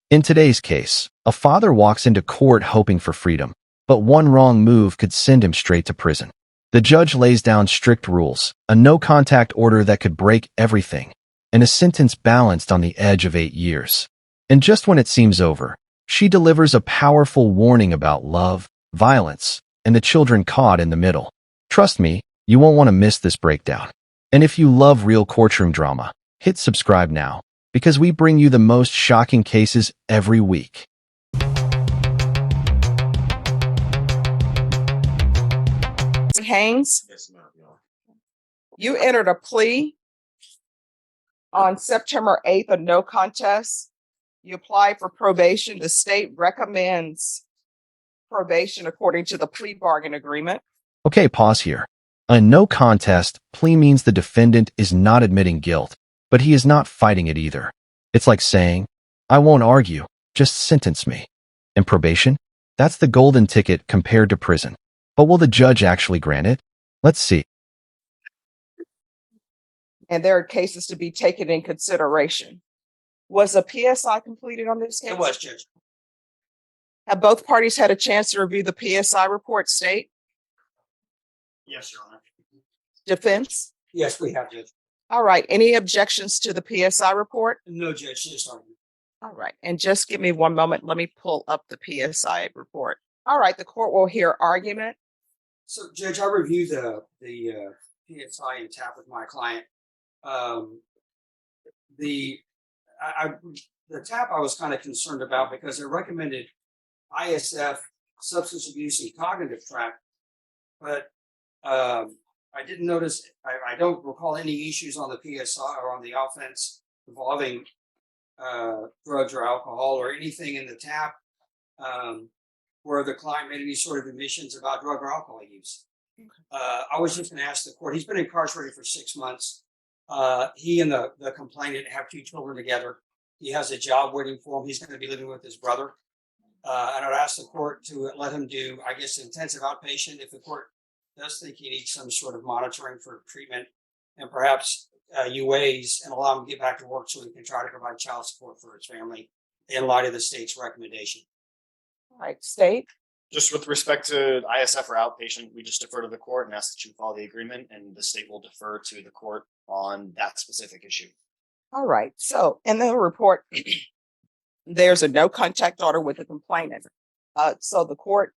In today's case, a father walks into court hoping for freedom, but one wrong move could send him straight to prison. The judge lays down strict rules, a no-contact order that could break everything, and a sentence balanced on the edge of 8 years. And just when it seems over, she delivers a powerful warning about love, violence, and the children caught in the middle. Trust me, you won't want to miss this breakdown. And if you love real courtroom drama, hit subscribe now, because we bring you the most shocking cases every week. Haynes, Yes, ma'am. you entered a plea on September 8th, a no contest. You applied for probation. The state recommends probation according to the plea bargain agreement. Okay, pause here. A no contest plea means the defendant is not admitting guilt, but he is not fighting it either. It's like saying, I won't argue, just sentence me. And probation? That's the golden ticket compared to prison. But will the judge actually grant it? Let's see. And there are cases to be taken in consideration. Was a PSI completed on this case? It was, Judge. Have both parties had a chance to review the PSI report, state? Yes, Your Honor. Defense? Yes, we have, Judge. All right. Any objections to the PSI report? No, Judge, just argument. All right. And just give me one moment. Let me pull up the PSI report. All right. The court will hear argument. So, Judge, I reviewed the PSI and TAP with my client. The TAP I was kind of concerned about because it recommended ISF, substance abuse and cognitive track, but I didn't notice. I don't recall any issues on the PSI or on the offense involving drugs or alcohol or anything in the TAP where the client made any sort of admissions about drug or alcohol use. I was just going to ask the court. He's been incarcerated for 6 months. He and the complainant have 2 children together. He has a job waiting for him. He's going to be living with his brother. And I'd ask the court to let him do, I guess, intensive outpatient if the court does think he needs some sort of monitoring for treatment and perhaps UAs and allow him to get back to work so he can try to provide child support for his family in light of the state's recommendation. All right. State? Just with respect to ISF or outpatient, we just defer to the court and ask that you follow the agreement, and the state will defer to the court on that specific issue. All right. So in the report, there's a no contact order with the complainant. So the court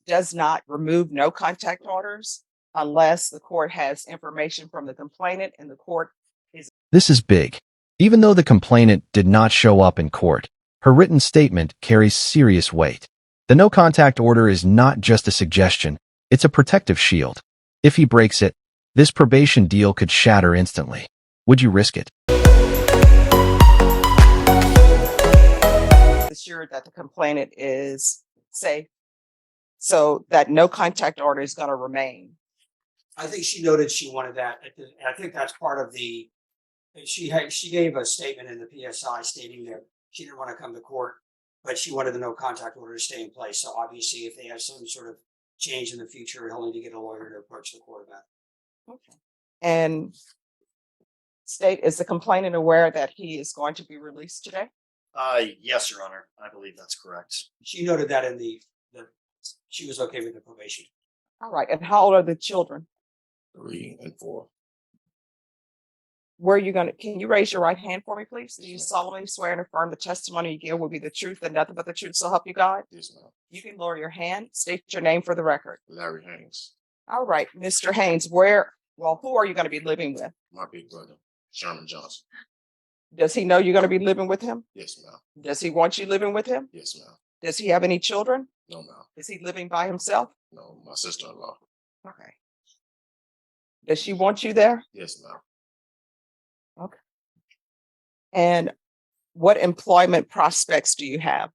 does not remove no contact orders unless the court has information from the complainant and the court is. This is big. Even though the complainant did not show up in court, her written statement carries serious weight. The no contact order is not just a suggestion, it's a protective shield. If he breaks it, this probation deal could shatter instantly. Would you risk it? Assured that the complainant is safe, so that no contact order is going to remain. I think she noted she wanted that. I think that's part of the. She gave a statement in the PSI stating that she didn't want to come to court, but she wanted the no contact order to stay in place. So obviously, if they have some sort of change in the future, he'll need to get a lawyer to approach the court about it. Okay. And state, is the complainant aware that he is going to be released today? Yes, Your Honor. I believe that's correct. She noted that in the she was okay with the probation. All right. And how old are the children? 3 and 4. Where are you going to, can you raise your right hand for me, please? Do you solemnly swear and affirm the testimony you give will be the truth and nothing but the truth, so help you God? Yes, ma'am. You can lower your hand. State your name for the record. Larry Haynes, All right, Mr. Haynes, who are you going to be living with? my big brother, Sherman Johnson. Does he know you're going to be living with him? Yes, ma'am. Does he want you living with him? Yes, ma'am. Does he have any children? No, ma'am. Is he living by himself? No, my sister-in-law. Okay. Does she want you there? Yes, ma'am. Okay. And what employment prospects do you have?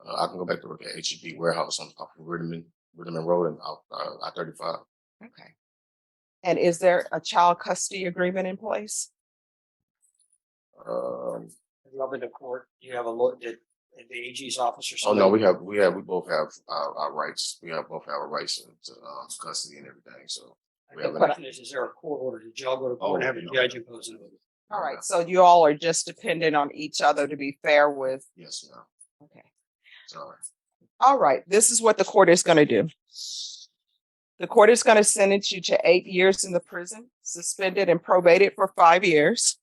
I can go back to work at HEB warehouse on Ridderman Road and I-35. Okay. And is there a child custody agreement in place? Have you ever been to court? You have a look at the AG's office or Oh something? no, we both have our rights. We have both our rights to custody and everything. So we The have question is there a court order? Did y'all go to court and have a no. judge impose it? All No, right, ma'am. so you all are just dependent on each other to be fair with, Yes, ma'am. okay. Sorry. All right, this is what the court is gonna do. The court is gonna sentence you to 8 years in the prison, suspended and probated for 5 years.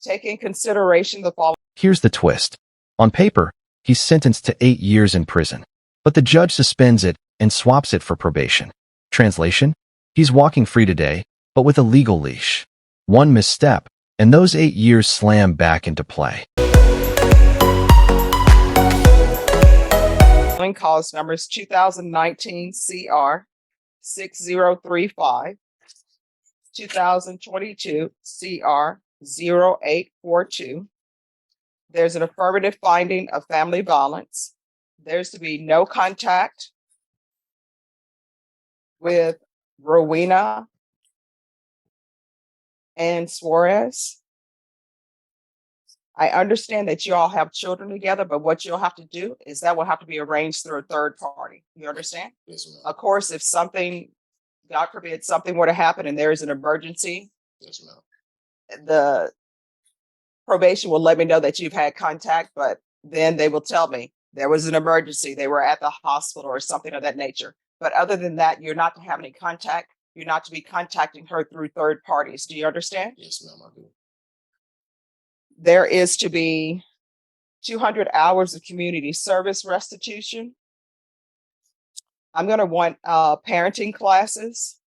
Take in consideration the following. Here's the twist. On paper, he's sentenced to 8 years in prison, but the judge suspends it and swaps it for probation. Translation? He's walking free today, but with a legal leash. One misstep, and those 8 years slam back into play. Cause numbers 2019 CR 6035, 2022 CR 0842. There's an affirmative finding of family violence. There's to be no contact with Rowena and Suarez. I understand that you all have children together, but what you'll have to do is that will have to be arranged through a third party. You understand? Yes, ma'am. Of course, if something, God forbid, something were to happen and there is an emergency, Yes, ma'am. the probation will let me know that you've had contact, but then they will tell me there was an emergency, they were at the hospital or something of that nature. But other than that, you're not to have any contact. You're not to be contacting her through third parties. Do you understand? Yes, ma'am, I do. There is to be 200 hours of community service restitution. I'm going to want parenting classes.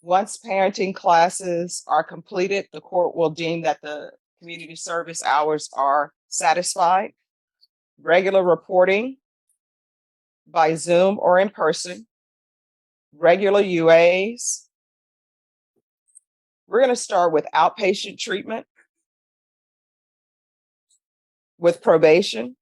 Once parenting classes are completed, the court will deem that the community service hours are satisfied. Regular reporting by Zoom or in person. Regular UAs. We're going to start with outpatient treatment with probation.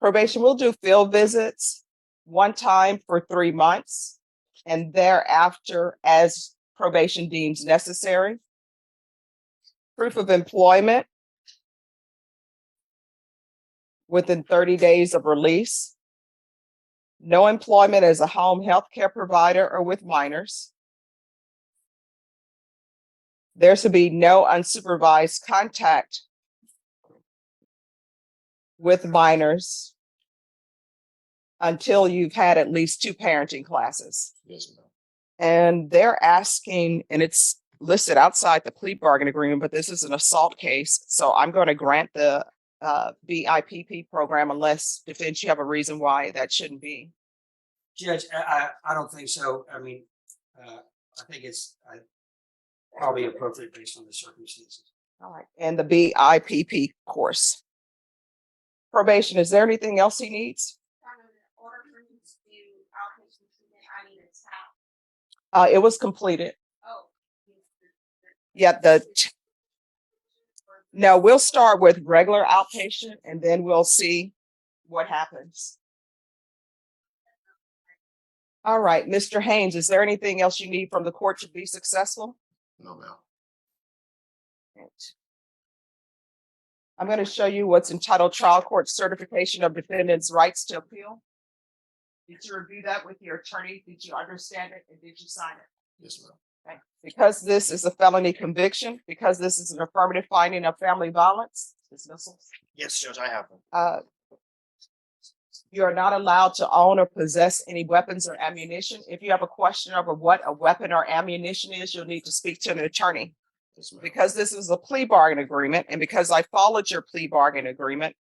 Probation will do field visits one time for 3 months and thereafter as probation deems necessary. Proof of employment within 30 days of release. No employment as a home health care provider or with minors. There should be no unsupervised contact with minors until you've had at least 2 parenting classes. Yes, ma'am. And they're asking, and it's listed outside the plea bargain agreement, but this is an assault case. So I'm going to grant the BIPP program unless defense you have a reason why that shouldn't be. Judge, I don't think so. I mean, I think it's probably appropriate based on the circumstances. All right. And the BIPP course. Probation, is there anything else he needs? It was completed. Yeah, no, we'll start with regular outpatient and then we'll see what happens. All right, Mr. Haynes, is there anything else you need from the court to be successful? No, ma'am. I'm going to show you what's entitled Trial Court Certification of Defendant's Rights to Appeal. Did you review that with your attorney? Did you understand it and did you sign it? Yes, ma'am. Okay. Because this is a felony conviction, because this is an affirmative finding of family violence, dismissal. Yes, Judge, I have them. You are not allowed to own or possess any weapons or ammunition. If you have a question over what a weapon or ammunition is, you'll need to speak to an attorney. Yes, ma'am. Because this is a plea bargain agreement, and because I followed your plea bargain agreement,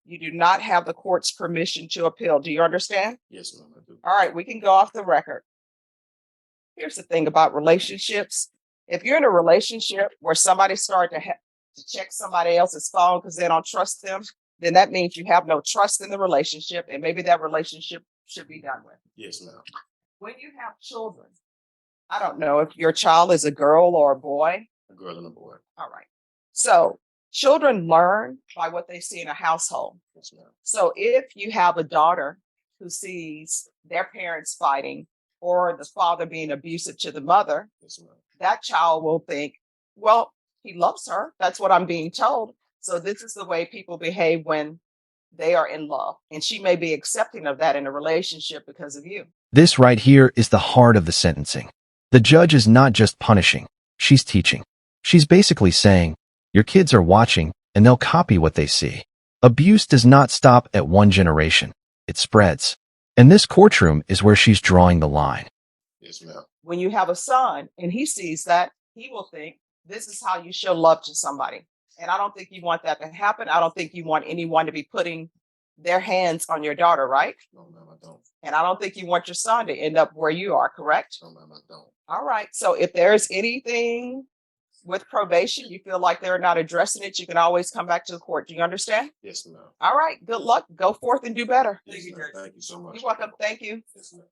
you do not have the court's permission to appeal. Do you understand? Yes, ma'am, I do. All right, we can go off the record. Here's the thing about relationships. If you're in a relationship where somebody started to check somebody else's phone because they don't trust them, then that means you have no trust in the relationship, and maybe that relationship should be done with. Yes, ma'am. When you have children, I don't know if your child is a girl or a boy. A girl and a boy. All right. So children learn by what they see in a household. Yes, ma'am. So if you have a daughter who sees their parents fighting or the father being abusive to the mother, Yes, ma'am. that child will think, well, he loves her. That's what I'm being told. So this is the way people behave when they are in love. And she may be accepting of that in a relationship because of you. This right here is the heart of the sentencing. The judge is not just punishing, she's teaching. She's basically saying, your kids are watching and they'll copy what they see. Abuse does not stop at one generation. It spreads. And this courtroom is where she's drawing the line. Yes, ma'am. When you have a son and he sees that, he will think this is how you show love to somebody. And I don't think you want that to happen. I don't think you want anyone to be putting their hands on your daughter, right? No, ma'am, I don't. And I don't think you want your son to end up where you are, correct? No, ma'am, I don't. All right. So if there's anything with probation, you feel like they're not addressing it, you can always come back to the court. Do you understand? Yes, ma'am. All right. Good luck. Go forth and do better. Thank you, Yes, ma'am. Judge. Thank you so much. You're welcome. Thank you. Yes, ma'am.